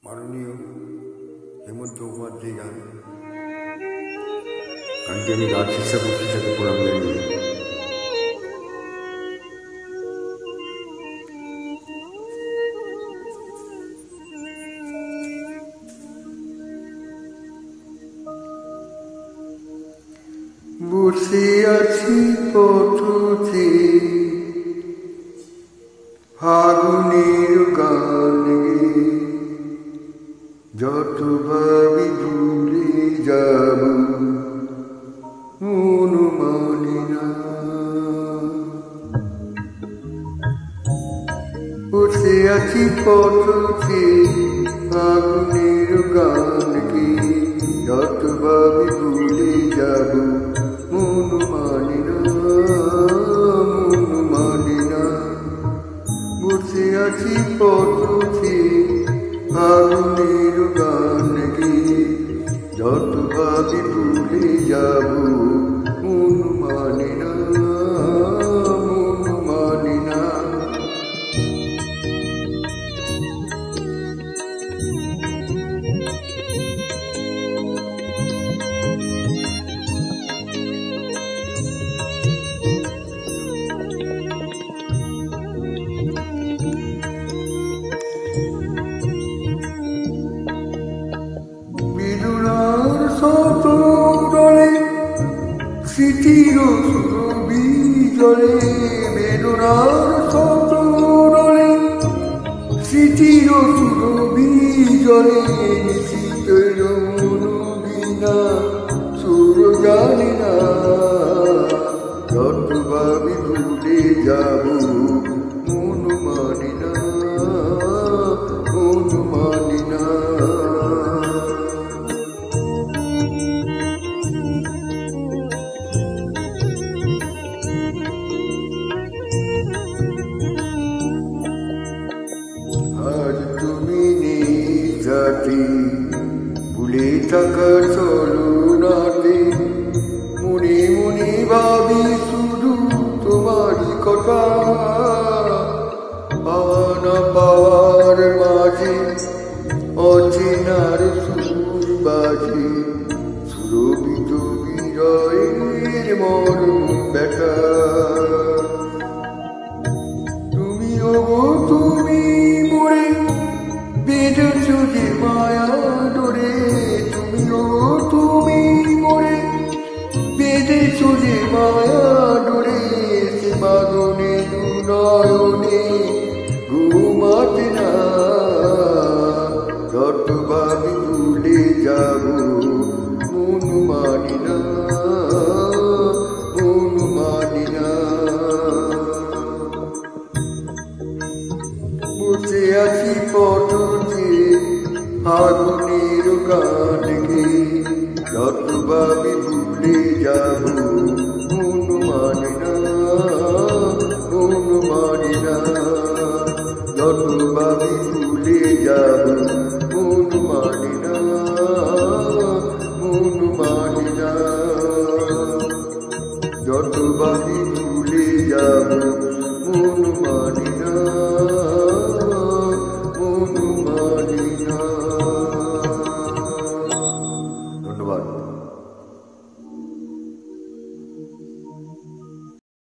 মাননীয় হেমন্ত মুখোপাধ্যায় গানটি আমি রাজ হিসাবে বসে প্রণাম জানিয়ে বসে আছি পথে ফাগুনের গান যত ভাবি ভুলে যাব মন মানে না। বসে আছি পথে ফাগুনের গান যত ভাবি ভুলে যাব মন মানে না, মন মানে না। বসে আছি পথে ফাগুনের গান যত ভাবি ভুলে যাব মন মানে না, মন মানে না। স্মৃতির সুরভি জলে বেদনার সতরে, স্মৃতির সুরভি জলে শীতের মন বিনা সুর জানি না। যত ভাবি ভুলে যাব মন মানে না, মন মানে না। ভুলে থাকা চলো নাতে মনে মনে ভাবি শুধু তোমারই কথা। পাওয়া না পাওয়ার মাঝে অচেনার সুর বাজে সুরভিত বিরয়ের মরম ব্যথা। তুমি ওগো তুমি মোরে বেঁধেছ যে মায়া ডোরে, তুমি ও তুমি মোরে বেঁধেছ যে মায়া ডোরে। সে বাঁধনে নয়নে ঘুমাতে না